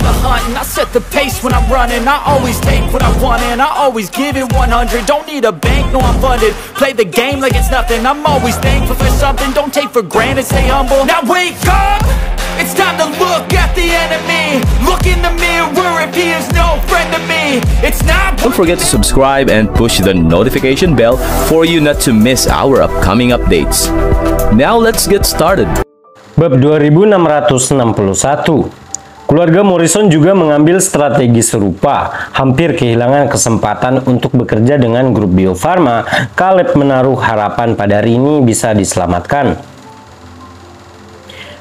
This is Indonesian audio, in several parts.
the hunt and I set the pace when I'm running. I always take what I want and I always give it 100. Don't need a bank, no I'm funded. Play the game like it's nothing. I'm always thankful for something. Don't take for granted, stay humble. Now wake up, it's time to look at the enemy. Look in the mirror if he is no friend to me. It's not. Don't forget to subscribe and push the notification bell for you not to miss our upcoming updates. Now let's get started. Bab 2661. Keluarga Morrison juga mengambil strategi serupa, hampir kehilangan kesempatan untuk bekerja dengan grup Bio Farma. Caleb menaruh harapan pada Rini bisa diselamatkan.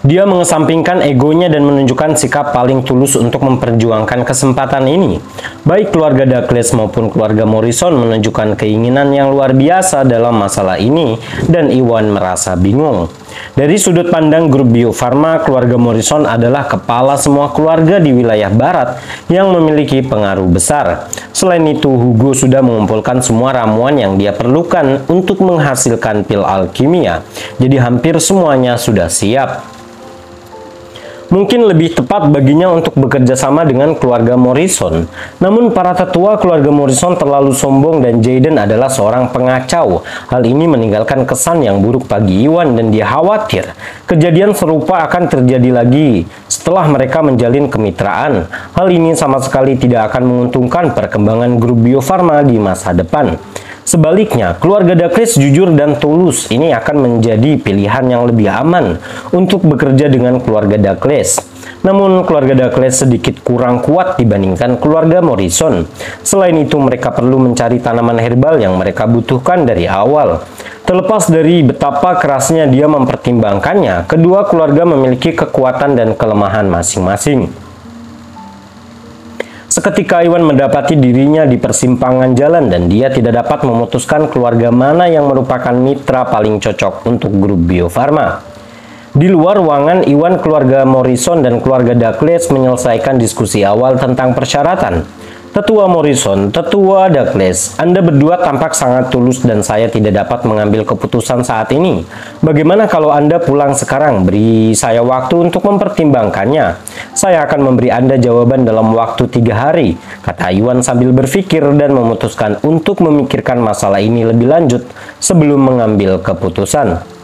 Dia mengesampingkan egonya dan menunjukkan sikap paling tulus untuk memperjuangkan kesempatan ini. Baik keluarga Douglas maupun keluarga Morrison menunjukkan keinginan yang luar biasa dalam masalah ini, dan Iwan merasa bingung. Dari sudut pandang grup Bio Farma, keluarga Morrison adalah kepala semua keluarga di wilayah barat yang memiliki pengaruh besar. Selain itu, Hugo sudah mengumpulkan semua ramuan yang dia perlukan untuk menghasilkan pil alkimia. Jadi hampir semuanya sudah siap. Mungkin lebih tepat baginya untuk bekerja sama dengan keluarga Morrison. Namun para tetua keluarga Morrison terlalu sombong dan Jayden adalah seorang pengacau. Hal ini meninggalkan kesan yang buruk bagi Iwan dan dia khawatir kejadian serupa akan terjadi lagi setelah mereka menjalin kemitraan. Hal ini sama sekali tidak akan menguntungkan perkembangan grup Bio Farma di masa depan. Sebaliknya, keluarga Douglas jujur dan tulus. Ini akan menjadi pilihan yang lebih aman untuk bekerja dengan keluarga Douglas. Namun, keluarga Douglas sedikit kurang kuat dibandingkan keluarga Morrison. Selain itu, mereka perlu mencari tanaman herbal yang mereka butuhkan dari awal. Terlepas dari betapa kerasnya dia mempertimbangkannya, kedua keluarga memiliki kekuatan dan kelemahan masing-masing. Seketika Iwan mendapati dirinya di persimpangan jalan dan dia tidak dapat memutuskan keluarga mana yang merupakan mitra paling cocok untuk grup Bio Farma. Di luar ruangan, Iwan, keluarga Morrison, dan keluarga Douglas menyelesaikan diskusi awal tentang persyaratan. Tetua Morrison, Tetua Douglas, Anda berdua tampak sangat tulus dan saya tidak dapat mengambil keputusan saat ini. Bagaimana kalau Anda pulang sekarang? Beri saya waktu untuk mempertimbangkannya. Saya akan memberi Anda jawaban dalam waktu 3 hari, kata Iwan sambil berpikir dan memutuskan untuk memikirkan masalah ini lebih lanjut sebelum mengambil keputusan.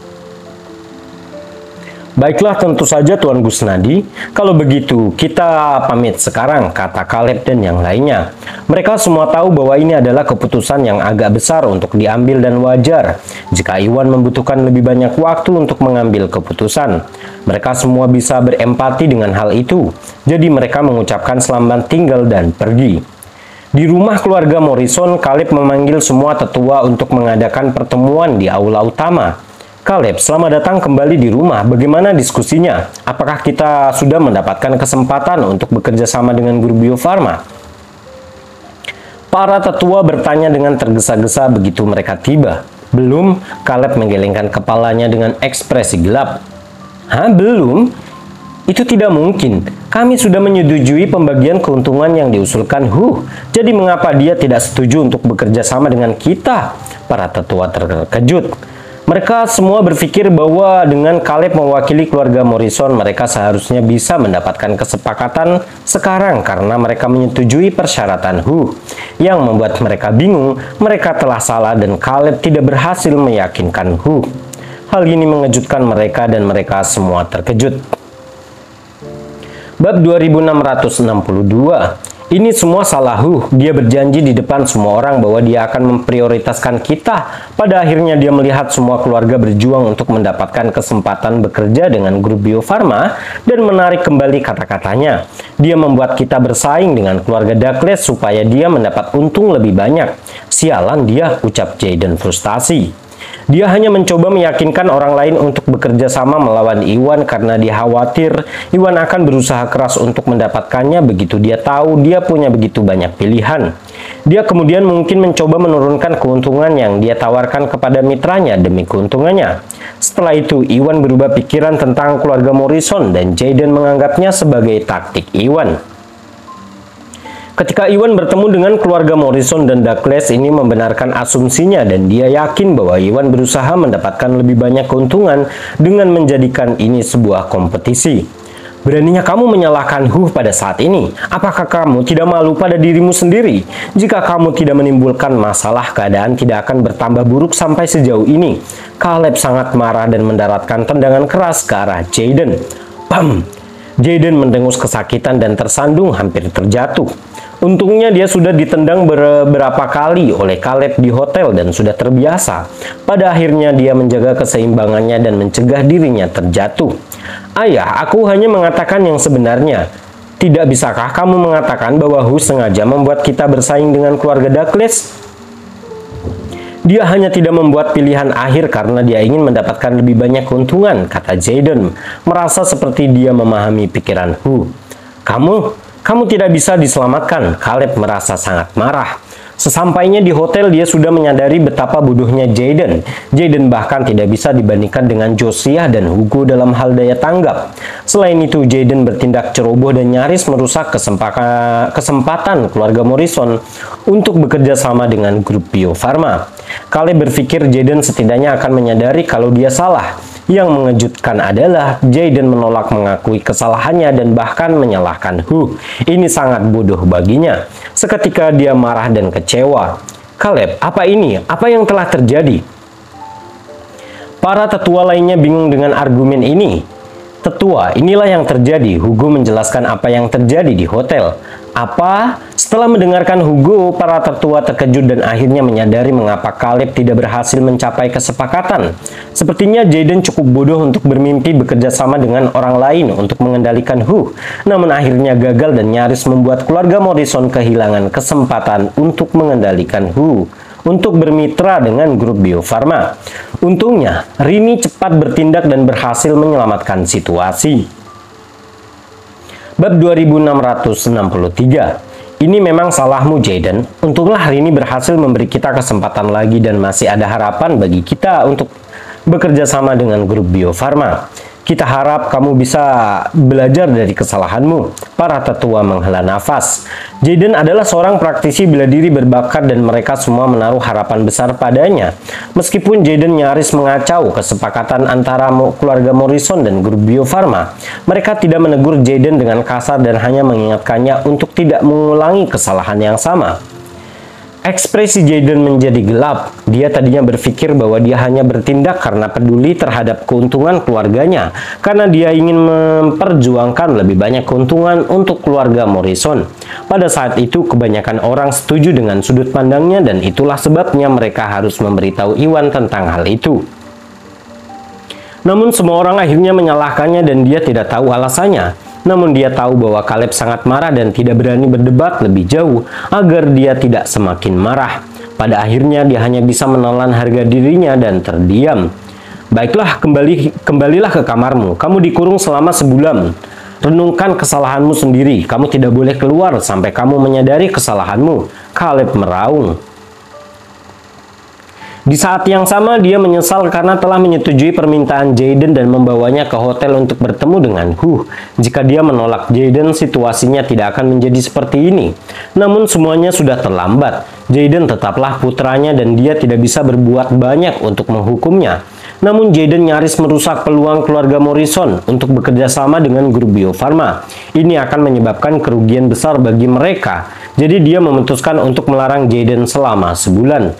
Baiklah, tentu saja Tuan Gusnadi. Kalau begitu, kita pamit sekarang, kata Caleb dan yang lainnya. Mereka semua tahu bahwa ini adalah keputusan yang agak besar untuk diambil dan wajar jika Iwan membutuhkan lebih banyak waktu untuk mengambil keputusan. Mereka semua bisa berempati dengan hal itu, jadi mereka mengucapkan selamat tinggal dan pergi. Di rumah keluarga Morrison, Caleb memanggil semua tetua untuk mengadakan pertemuan di aula utama. Caleb, selamat datang kembali di rumah. Bagaimana diskusinya? Apakah kita sudah mendapatkan kesempatan untuk bekerja sama dengan grup Bio Farma? Para tetua bertanya dengan tergesa-gesa begitu mereka tiba. Belum, Caleb menggelengkan kepalanya dengan ekspresi gelap. Hah, belum? Itu tidak mungkin. Kami sudah menyetujui pembagian keuntungan yang diusulkan Jadi mengapa dia tidak setuju untuk bekerja sama dengan kita? Para tetua terkejut. Mereka semua berpikir bahwa dengan Caleb mewakili keluarga Morrison, mereka seharusnya bisa mendapatkan kesepakatan sekarang karena mereka menyetujui persyaratan Yang membuat mereka bingung, mereka telah salah dan Caleb tidak berhasil meyakinkan Hal ini mengejutkan mereka dan mereka semua terkejut. Bab 2662. Ini semua salah Dia berjanji di depan semua orang bahwa dia akan memprioritaskan kita. Pada akhirnya dia melihat semua keluarga berjuang untuk mendapatkan kesempatan bekerja dengan grup Bio Farma dan menarik kembali kata-katanya. Dia membuat kita bersaing dengan keluarga Douglas supaya dia mendapat untung lebih banyak. Sialan dia, ucap Jayden frustasi. Dia hanya mencoba meyakinkan orang lain untuk bekerja sama melawan Iwan karena dia khawatir Iwan akan berusaha keras untuk mendapatkannya begitu dia tahu dia punya begitu banyak pilihan. Dia kemudian mungkin mencoba menurunkan keuntungan yang dia tawarkan kepada mitranya demi keuntungannya. Setelah itu, Iwan berubah pikiran tentang keluarga Morrison dan Jayden menganggapnya sebagai taktik Iwan. Ketika Iwan bertemu dengan keluarga Morrison dan Douglas, ini membenarkan asumsinya dan dia yakin bahwa Iwan berusaha mendapatkan lebih banyak keuntungan dengan menjadikan ini sebuah kompetisi. Beraninya kamu menyalahkan Hu pada saat ini. Apakah kamu tidak malu pada dirimu sendiri? Jika kamu tidak menimbulkan masalah, keadaan tidak akan bertambah buruk sampai sejauh ini. Caleb sangat marah dan mendaratkan tendangan keras ke arah Jaden. Bam! Jaden mendengus kesakitan dan tersandung hampir terjatuh. Untungnya dia sudah ditendang beberapa kali oleh Caleb di hotel dan sudah terbiasa. Pada akhirnya dia menjaga keseimbangannya dan mencegah dirinya terjatuh. Ayah, aku hanya mengatakan yang sebenarnya. Tidak bisakah kamu mengatakan bahwa Hu sengaja membuat kita bersaing dengan keluarga Douglas? Dia hanya tidak membuat pilihan akhir karena dia ingin mendapatkan lebih banyak keuntungan, kata Jaden, merasa seperti dia memahami pikiran Hu. Kamu tidak bisa diselamatkan. Caleb merasa sangat marah. Sesampainya di hotel, dia sudah menyadari betapa bodohnya Jaden. Jaden bahkan tidak bisa dibandingkan dengan Josiah dan Hugo dalam hal daya tanggap. Selain itu, Jaden bertindak ceroboh dan nyaris merusak kesempatan keluarga Morrison untuk bekerja sama dengan grup Bio Farma. Caleb berpikir Jaden setidaknya akan menyadari kalau dia salah. Yang mengejutkan adalah Jaden menolak mengakui kesalahannya dan bahkan menyalahkan Hu. Ini sangat bodoh baginya. Seketika dia marah dan kecewa. Caleb, apa ini? Apa yang telah terjadi? Para tetua lainnya bingung dengan argumen ini. Tetua, inilah yang terjadi. Hugo menjelaskan apa yang terjadi di hotel. Apa? Setelah mendengarkan Hugo, para tetua terkejut dan akhirnya menyadari mengapa Caleb tidak berhasil mencapai kesepakatan. Sepertinya Jaden cukup bodoh untuk bermimpi bekerja sama dengan orang lain untuk mengendalikan Hu. Namun akhirnya gagal dan nyaris membuat keluarga Morrison kehilangan kesempatan untuk mengendalikan Hu, untuk bermitra dengan grup Bio Farma. Untungnya, Rini cepat bertindak dan berhasil menyelamatkan situasi. Bab 2663. Ini memang salahmu, Jaden. Untunglah Rini berhasil memberi kita kesempatan lagi dan masih ada harapan bagi kita untuk bekerja sama dengan grup Bio Farma. Kita harap kamu bisa belajar dari kesalahanmu. Para tetua menghela nafas. Jaden adalah seorang praktisi bela diri berbakat dan mereka semua menaruh harapan besar padanya. Meskipun Jaden nyaris mengacau kesepakatan antara keluarga Morrison dan grup Bio Farma, mereka tidak menegur Jaden dengan kasar dan hanya mengingatkannya untuk tidak mengulangi kesalahan yang sama. Ekspresi Jaden menjadi gelap. Dia tadinya berpikir bahwa dia hanya bertindak karena peduli terhadap keuntungan keluarganya, karena dia ingin memperjuangkan lebih banyak keuntungan untuk keluarga Morrison. Pada saat itu, kebanyakan orang setuju dengan sudut pandangnya dan itulah sebabnya mereka harus memberitahu Iwan tentang hal itu. Namun semua orang akhirnya menyalahkannya dan dia tidak tahu alasannya. Namun dia tahu bahwa Caleb sangat marah dan tidak berani berdebat lebih jauh agar dia tidak semakin marah. Pada akhirnya dia hanya bisa menelan harga dirinya dan terdiam. Baiklah, kembalilah ke kamarmu. Kamu dikurung selama sebulan. Renungkan kesalahanmu sendiri. Kamu tidak boleh keluar sampai kamu menyadari kesalahanmu. Caleb meraung. Di saat yang sama, dia menyesal karena telah menyetujui permintaan Jaden dan membawanya ke hotel untuk bertemu dengan Hu. Jika dia menolak Jaden, situasinya tidak akan menjadi seperti ini. Namun semuanya sudah terlambat. Jaden tetaplah putranya dan dia tidak bisa berbuat banyak untuk menghukumnya. Namun Jaden nyaris merusak peluang keluarga Morrison untuk bekerja sama dengan grup Bio Farma. Ini akan menyebabkan kerugian besar bagi mereka. Jadi dia memutuskan untuk melarang Jaden selama sebulan.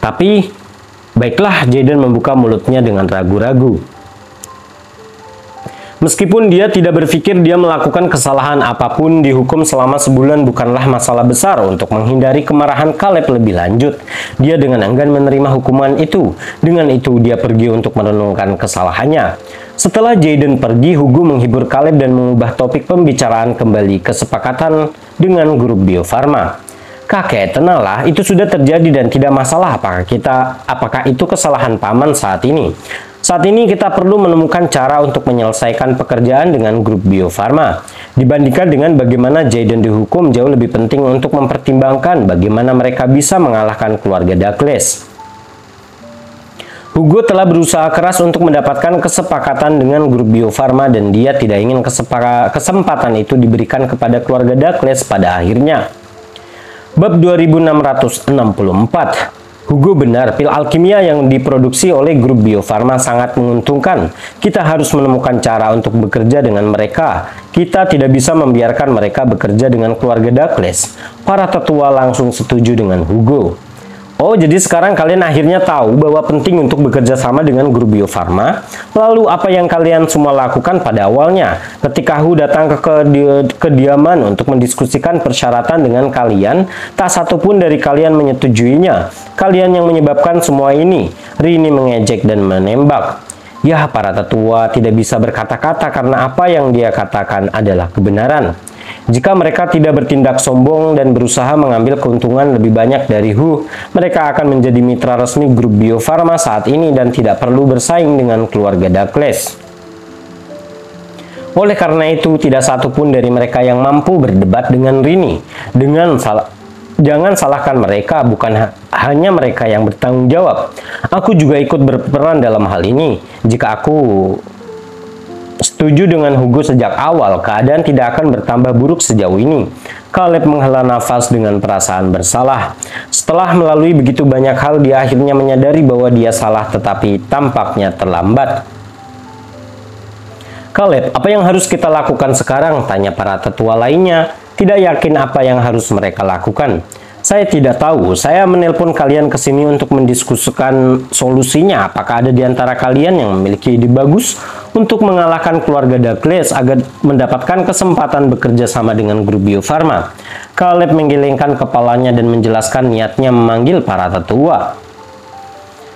Tapi baiklah, Jaden membuka mulutnya dengan ragu-ragu. Meskipun dia tidak berpikir dia melakukan kesalahan apapun, dihukum selama sebulan bukanlah masalah besar untuk menghindari kemarahan Caleb lebih lanjut. Dia dengan enggan menerima hukuman itu. Dengan itu, dia pergi untuk merenungkan kesalahannya. Setelah Jaden pergi, Hugo menghibur Caleb dan mengubah topik pembicaraan kembali kesepakatan dengan grup Bio Farma. Kakek, tenanglah, itu sudah terjadi dan tidak masalah apakah itu kesalahan paman saat ini. Saat ini kita perlu menemukan cara untuk menyelesaikan pekerjaan dengan grup Bio Farma. Dibandingkan dengan bagaimana Jaden dihukum, jauh lebih penting untuk mempertimbangkan bagaimana mereka bisa mengalahkan keluarga Douglas. Hugo telah berusaha keras untuk mendapatkan kesepakatan dengan grup Bio Farma dan dia tidak ingin kesempatan itu diberikan kepada keluarga Douglas pada akhirnya. Bab 2664. Hugo benar, pil alkimia yang diproduksi oleh grup Bio Farma sangat menguntungkan. Kita harus menemukan cara untuk bekerja dengan mereka. Kita tidak bisa membiarkan mereka bekerja dengan keluarga Douglas. Para tetua langsung setuju dengan Hugo. Oh, jadi sekarang kalian akhirnya tahu bahwa penting untuk bekerja sama dengan grup Bio Farma. Lalu apa yang kalian semua lakukan pada awalnya? Ketika Hu datang ke kediaman untuk mendiskusikan persyaratan dengan kalian, tak satu pun dari kalian menyetujuinya. Kalian yang menyebabkan semua ini. Rini mengejek dan menembak. Ya, para tetua tidak bisa berkata-kata karena apa yang dia katakan adalah kebenaran. Jika mereka tidak bertindak sombong dan berusaha mengambil keuntungan lebih banyak dari Hu, mereka akan menjadi mitra resmi grup Bio Farma saat ini dan tidak perlu bersaing dengan keluarga Douglas. Oleh karena itu, tidak satu pun dari mereka yang mampu berdebat dengan Rini. Jangan salahkan mereka, bukan hanya mereka yang bertanggung jawab. Aku juga ikut berperan dalam hal ini. Jika aku setuju dengan Hugo sejak awal, keadaan tidak akan bertambah buruk sejauh ini. Caleb menghela nafas dengan perasaan bersalah. Setelah melalui begitu banyak hal, dia akhirnya menyadari bahwa dia salah, tetapi tampaknya terlambat. Caleb, apa yang harus kita lakukan sekarang? Tanya para tetua lainnya. Tidak yakin apa yang harus mereka lakukan. Saya tidak tahu. Saya menelpon kalian ke sini untuk mendiskusikan solusinya. Apakah ada di antara kalian yang memiliki ide bagus untuk mengalahkan keluarga Douglas agar mendapatkan kesempatan bekerja sama dengan grup Bio Farma? Caleb menggelengkan kepalanya dan menjelaskan niatnya memanggil para tetua.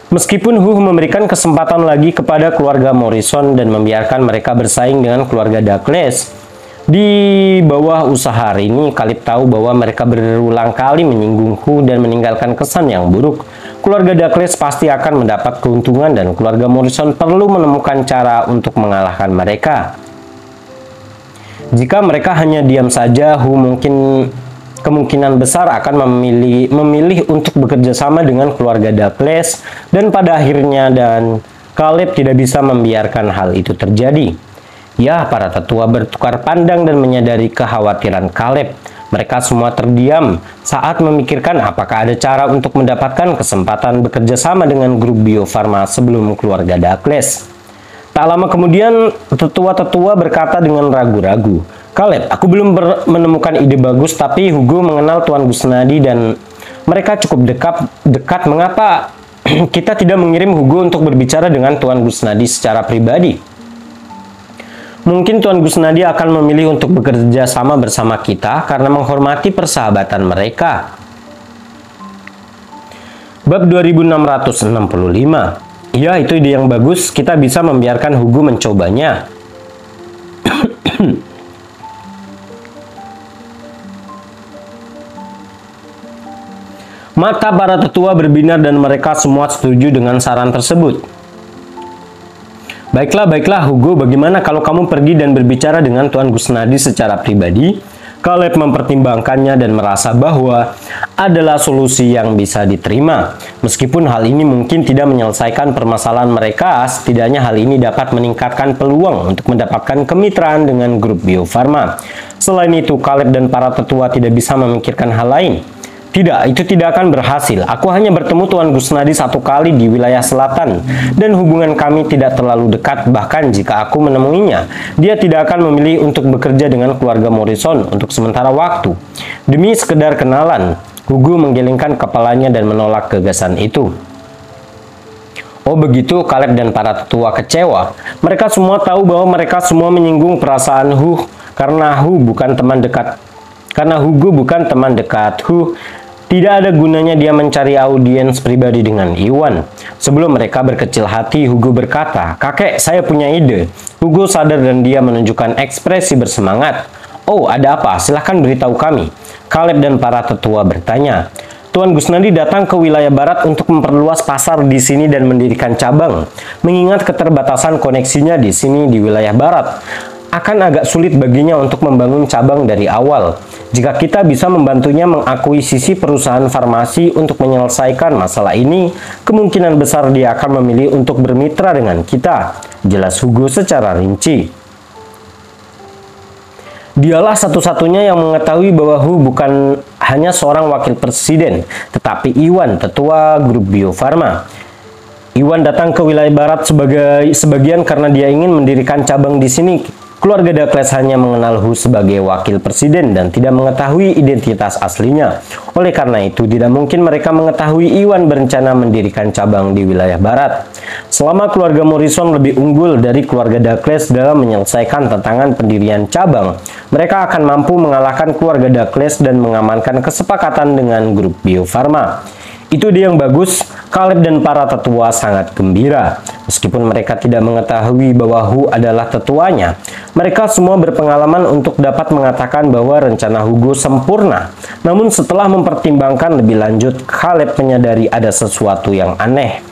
Meskipun Hu memberikan kesempatan lagi kepada keluarga Morrison dan membiarkan mereka bersaing dengan keluarga Douglas, di bawah usaha Rini, Caleb tahu bahwa mereka berulang kali menyinggung Hu dan meninggalkan kesan yang buruk. Keluarga Douglas pasti akan mendapat keuntungan dan keluarga Morrison perlu menemukan cara untuk mengalahkan mereka. Jika mereka hanya diam saja, Hu kemungkinan besar akan memilih untuk bekerja sama dengan keluarga Douglas dan pada akhirnya Caleb tidak bisa membiarkan hal itu terjadi. Ya, para tetua bertukar pandang dan menyadari kekhawatiran Caleb. Mereka semua terdiam saat memikirkan apakah ada cara untuk mendapatkan kesempatan bekerja sama dengan grup Bio Farma sebelum keluarga Douglas. Tak lama kemudian, tetua-tetua berkata dengan ragu-ragu, Caleb, aku belum menemukan ide bagus, tapi Hugo mengenal Tuan Gusnadi dan mereka cukup dekat. Mengapa kita tidak mengirim Hugo untuk berbicara dengan Tuan Gusnadi secara pribadi? Mungkin Tuan Gusnadi akan memilih untuk bekerja sama bersama kita karena menghormati persahabatan mereka. Bab 2665. Ya, itu ide yang bagus. Kita bisa membiarkan Hugo mencobanya. Mata para tetua berbinar dan mereka semua setuju dengan saran tersebut. Baiklah, Hugo, bagaimana kalau kamu pergi dan berbicara dengan Tuan Gusnadi secara pribadi? Caleb mempertimbangkannya dan merasa bahwa adalah solusi yang bisa diterima. Meskipun hal ini mungkin tidak menyelesaikan permasalahan mereka, setidaknya hal ini dapat meningkatkan peluang untuk mendapatkan kemitraan dengan grup Bio Farma. Selain itu, Caleb dan para tetua tidak bisa memikirkan hal lain. Tidak, itu tidak akan berhasil. Aku hanya bertemu Tuan Gusnadi satu kali di wilayah selatan, dan hubungan kami tidak terlalu dekat. Bahkan jika aku menemuinya, dia tidak akan memilih untuk bekerja dengan keluarga Morrison untuk sementara waktu. Demi sekedar kenalan, Hugo menggelengkan kepalanya dan menolak gagasan itu. Oh begitu, Caleb dan para tetua kecewa. Mereka semua tahu bahwa mereka semua menyinggung perasaan Hu karena Hugo bukan teman dekat Hu. Tidak ada gunanya dia mencari audiens pribadi dengan Iwan. Sebelum mereka berkecil hati, Hugo berkata, "Kakek, saya punya ide." Hugo sadar dan dia menunjukkan ekspresi bersemangat. "Oh, ada apa? Silahkan beritahu kami." Caleb dan para tetua bertanya. Tuan Gusnadi datang ke wilayah barat untuk memperluas pasar di sini dan mendirikan cabang. Mengingat keterbatasan koneksinya di sini di wilayah barat, akan agak sulit baginya untuk membangun cabang dari awal. Jika kita bisa membantunya mengakuisisi perusahaan farmasi untuk menyelesaikan masalah ini, kemungkinan besar dia akan memilih untuk bermitra dengan kita, jelas Hugo secara rinci. Dialah satu-satunya yang mengetahui bahwa Hu bukan hanya seorang wakil presiden, tetapi Iwan, tetua grup Bio Farma. Iwan datang ke wilayah barat sebagian karena dia ingin mendirikan cabang di sini. Keluarga Dakles hanya mengenal Hu sebagai wakil presiden dan tidak mengetahui identitas aslinya. Oleh karena itu, tidak mungkin mereka mengetahui Iwan berencana mendirikan cabang di wilayah barat. Selama keluarga Morrison lebih unggul dari keluarga Dakles dalam menyelesaikan tantangan pendirian cabang, mereka akan mampu mengalahkan keluarga Dakles dan mengamankan kesepakatan dengan grup Bio Farma. Itu dia yang bagus. Caleb dan para tetua sangat gembira. Meskipun mereka tidak mengetahui bahwa Hu adalah tetuanya, mereka semua berpengalaman untuk dapat mengatakan bahwa rencana Hugo sempurna. Namun setelah mempertimbangkan lebih lanjut, Caleb menyadari ada sesuatu yang aneh.